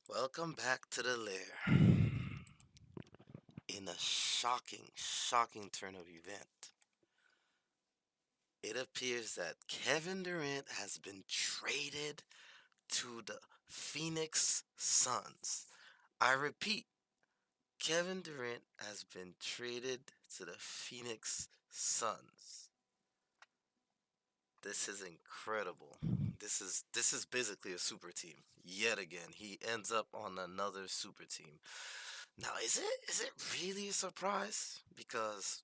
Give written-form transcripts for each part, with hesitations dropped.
Welcome back to the lair. In a shocking turn of event, it appears that Kevin Durant has been traded to the Phoenix Suns. I repeat, Kevin Durant has been traded to the Phoenix Suns. This is incredible. This is basically a super team. Yet again, he ends up on another super team. Now, is it really a surprise? Because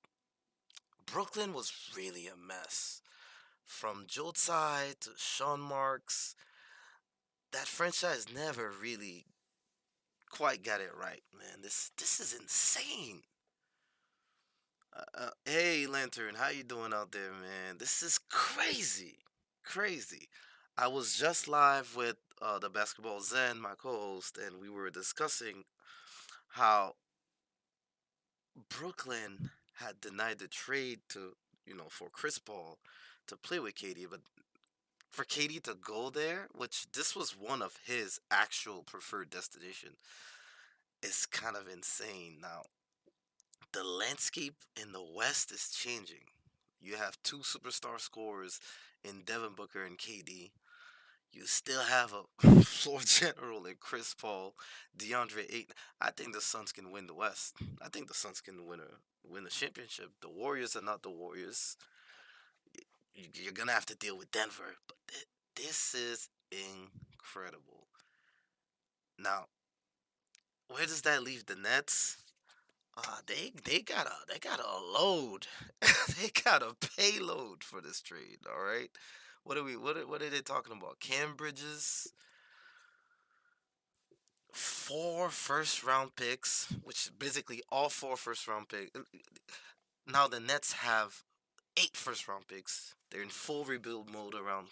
Brooklyn was really a mess. From Joe Tsai to Sean Marks, that franchise never really quite got it right, man. This is insane. Hey, Lantern, how you doing out there, man? This is crazy. I was just live with the Basketball Zen, my co-host, and we were discussing how Brooklyn had denied the trade to, for Chris Paul to play with KD, but for KD to go there, which this was one of his actual preferred destination, is kind of insane. Now, the landscape in the West is changing. You have two superstar scorers in Devin Booker and KD. You still have a floor general in Chris Paul, DeAndre Ayton. I think the Suns can win the West. I think the Suns can win the championship. The Warriors are not the Warriors. You're gonna have to deal with Denver, but this is incredible. Now, where does that leave the Nets? They got a load. They got a payload for this trade. All right. What are they talking about? Cam Bridges, four first round picks, which basically all four first round picks. Now the Nets have eight first round picks. They're in full rebuild mode around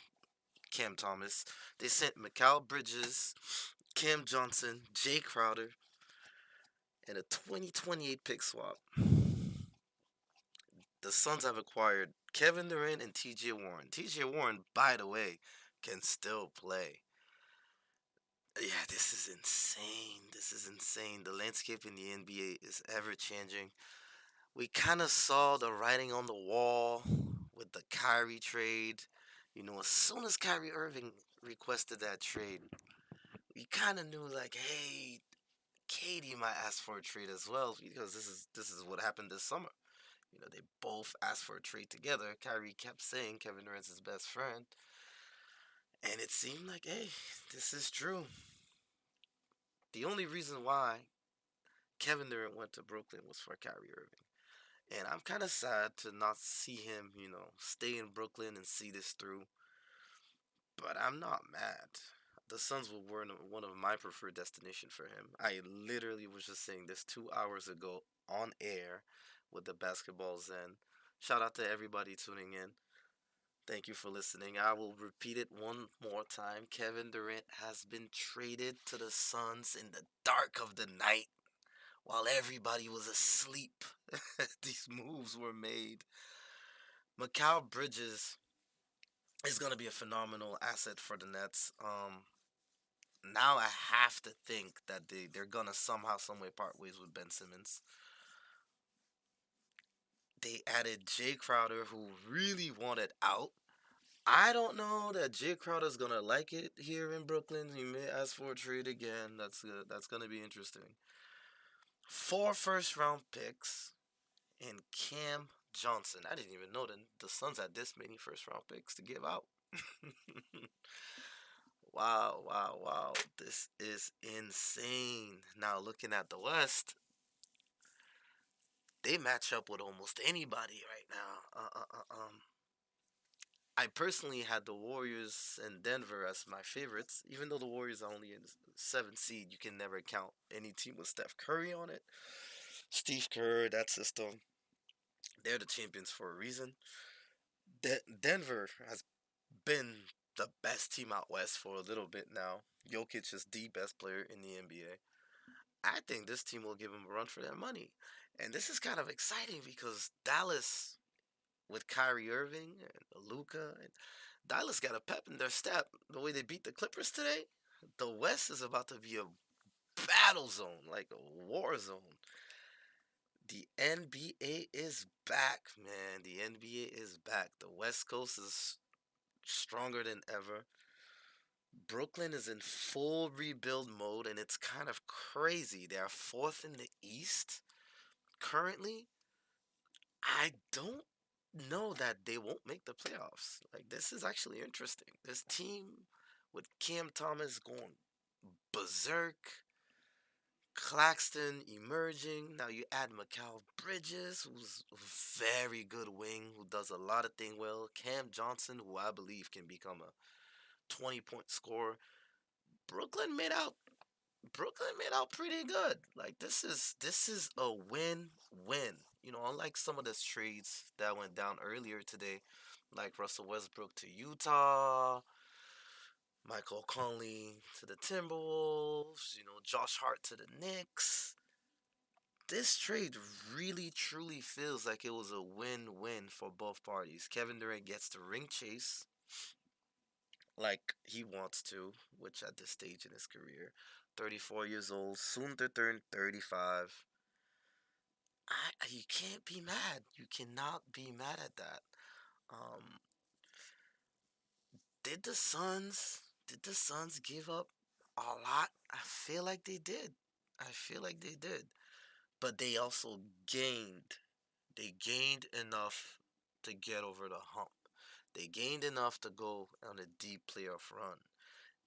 Cam Thomas. They sent Mikal Bridges, Cam Johnson, Jay Crowder, and a 2028 pick swap. The Suns have acquired Kevin Durant and TJ Warren. TJ Warren, by the way, can still play. Yeah, this is insane. This is insane. The landscape in the NBA is ever changing. We kind of saw the writing on the wall with the Kyrie trade. As soon as Kyrie Irving requested that trade, we kind of knew like, hey, Katie might ask for a trade as well because this is what happened this summer. They both asked for a trade together. Kyrie kept saying Kevin Durant's his best friend, and it seemed like, hey, this is true. The only reason why Kevin Durant went to Brooklyn was for Kyrie Irving, and I'm kind of sad to not see him, stay in Brooklyn and see this through. But I'm not mad. The Suns were one of my preferred destination for him. I literally was just saying this 2 hours ago on air with the Basketball Zen. Shout out to everybody tuning in. Thank you for listening. I will repeat it one more time. Kevin Durant has been traded to the Suns in the dark of the night while everybody was asleep. These moves were made. Mikal Bridges is going to be a phenomenal asset for the Nets. Now I have to think that they're going to somehow, some way part ways with Ben Simmons. They added Jay Crowder, who really wanted out. I don't know that Jay Crowder's gonna like it here in Brooklyn. He may ask for a trade again. That's gonna be interesting. Four first round picks and Cam Johnson. I didn't even know that the Suns had this many first round picks to give out. Wow. This is insane. Now looking at the West, they match up with almost anybody right now. I personally had the Warriors and Denver as my favorites. Even though the Warriors are only in seventh seed, you can never count any team with Steph Curry on it. Steve Kerr, that system, they're the champions for a reason. Denver has been the best team out west for a little bit now. Jokic is the best player in the NBA. I think this team will give them a run for their money. And this is kind of exciting because Dallas with Kyrie Irving and Luca, and Dallas got a pep in their step. The way they beat the Clippers today, the West is about to be a battle zone, like a war zone. The NBA is back, man. The NBA is back. The West Coast is stronger than ever. Brooklyn is in full rebuild mode, and it's kind of crazy. They are fourth in the East currently. I don't know that they won't make the playoffs. Like, this is actually interesting. This team with Cam Thomas going berserk, Claxton emerging. Now you add Mikal Bridges, who's a very good wing, who does a lot of things well. Cam Johnson, who I believe can become a 20-point scorer. Brooklyn made out Brooklyn made out pretty good. Like, this is a win-win. Unlike some of the trades that went down earlier today, like Russell Westbrook to Utah, Michael Conley to the Timberwolves, Josh Hart to the Knicks. This trade really truly feels like it was a win-win for both parties. Kevin Durant gets the ring chase like he wants to, which at this stage in his career, 34 years old, soon to turn 35. You can't be mad. You cannot be mad at that. Um, did the Suns give up a lot? I feel like they did. I feel like they did. But they also gained. They gained enough to get over the hump. They gained enough to go on a deep playoff run.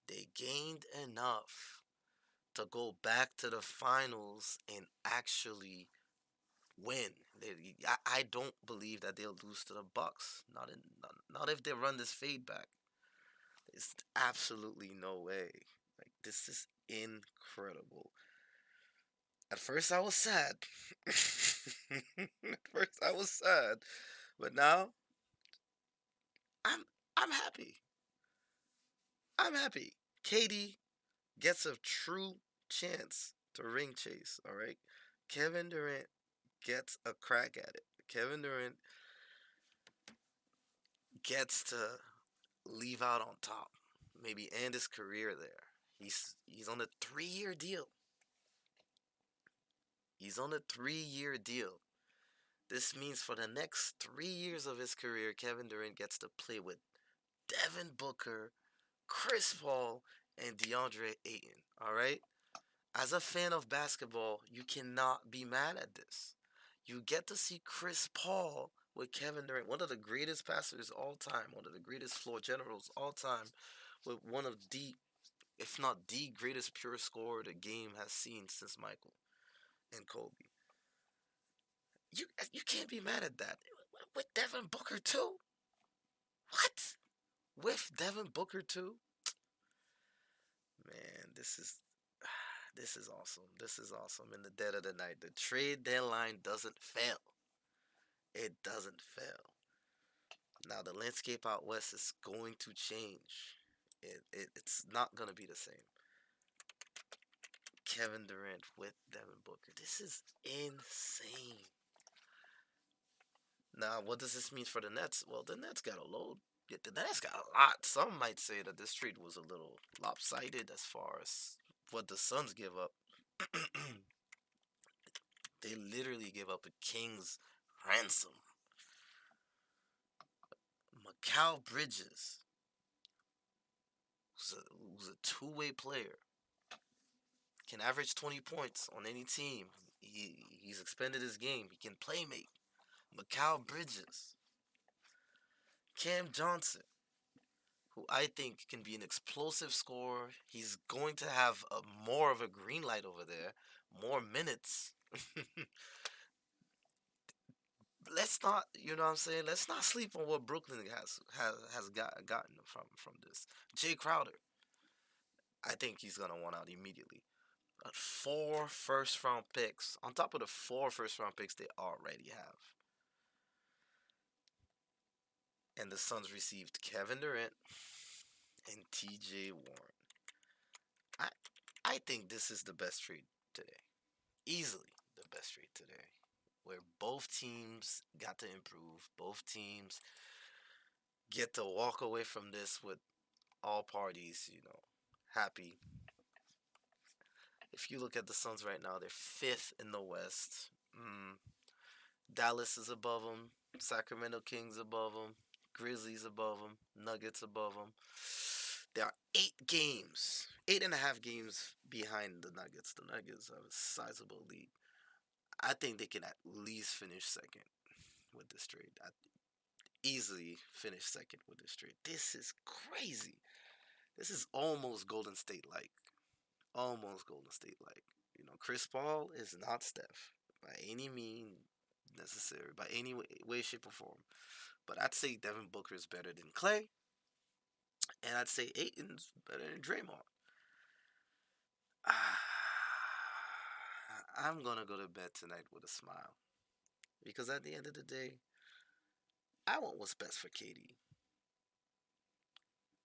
They gained enough to go back to the finals and actually win. I don't believe that they'll lose to the Bucks. Not if they run this fade back. There's absolutely no way. Like, this is incredible. At first I was sad. At first I was sad, but now I'm I'm happy. I'm happy. Katie gets a true chance to ring chase. All right, Kevin Durant gets a crack at it. Kevin Durant gets to leave out on top. Maybe end his career there. He's on a 3-year deal. He's on a 3-year deal. This means for the next 3 years of his career, Kevin Durant gets to play with Devin Booker, Chris Paul, and DeAndre Ayton. All right? As a fan of basketball, you cannot be mad at this. You get to see Chris Paul with Kevin Durant, one of the greatest passers all time, one of the greatest floor generals all time, with one of the, if not the greatest pure scorer the game has seen since Michael and Kobe. You can't be mad at that. With Devin Booker too? What? With Devin Booker too? Man, this is awesome. This is awesome. In the dead of the night, the trade deadline doesn't fail. It doesn't fail. Now the landscape out west is going to change. It's not gonna be the same. Kevin Durant with Devin Booker. This is insane. Now, what does this mean for the Nets? Well, the Nets got a load. Yeah, the Nets got a lot. Some might say that this trade was a little lopsided as far as what the Suns give up. They literally give up a king's ransom. Mikal Bridges, who's a two-way player, can average 20 points on any team. He's expanded his game. He can play make. Mikal Bridges, Cam Johnson, who I think can be an explosive scorer. He's going to have more of a green light over there, more minutes. Let's not, what I'm saying? Let's not sleep on what Brooklyn has gotten from this. Jay Crowder, I think he's gonna want out immediately. 4 first round picks on top of the 4 first round picks they already have, and the Suns received Kevin Durant and T.J. Warren. I I think this is the best trade today, easily the best trade today, where both teams got to improve. Both teams get to walk away from this with all parties, happy. If you look at the Suns right now, they're fifth in the West. Dallas is above them. Sacramento Kings above them. Grizzlies above them. Nuggets above them. There are 8 games, 8.5 games behind the Nuggets. The Nuggets have a sizable lead. I think they can at least finish second with this trade. I easily finish second with this trade. This is crazy. This is almost Golden State like. Almost Golden State like. Chris Paul is not Steph by any means necessary, by any way, shape, or form. But I'd say Devin Booker is better than Clay, and I'd say Aiton's better than Draymond. I'm gonna go to bed tonight with a smile because at the end of the day, I want what's best for KD,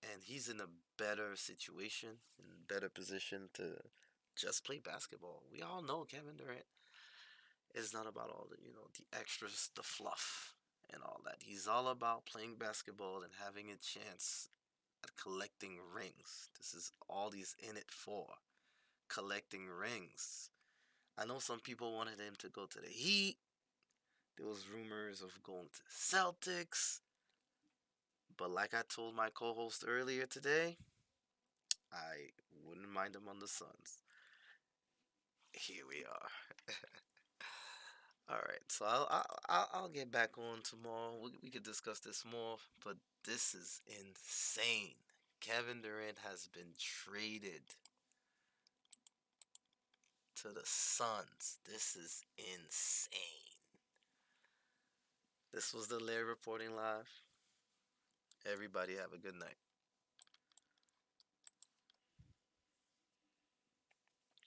and he's in a better situation, in a better position to just play basketball. We all know Kevin Durant is not about all the extras, the fluff, and all that. He's all about playing basketball and having a chance at collecting rings. This is all he's in it for, collecting rings. I know some people wanted him to go to the Heat. There was rumors of going to Celtics. But like I told my co-host earlier today, I wouldn't mind him on the Suns. Here we are. All right, so I'll get back on tomorrow. We could discuss this more, but this is insane. Kevin Durant has been traded to the Suns. This is insane. This was the Lair reporting live. Everybody have a good night.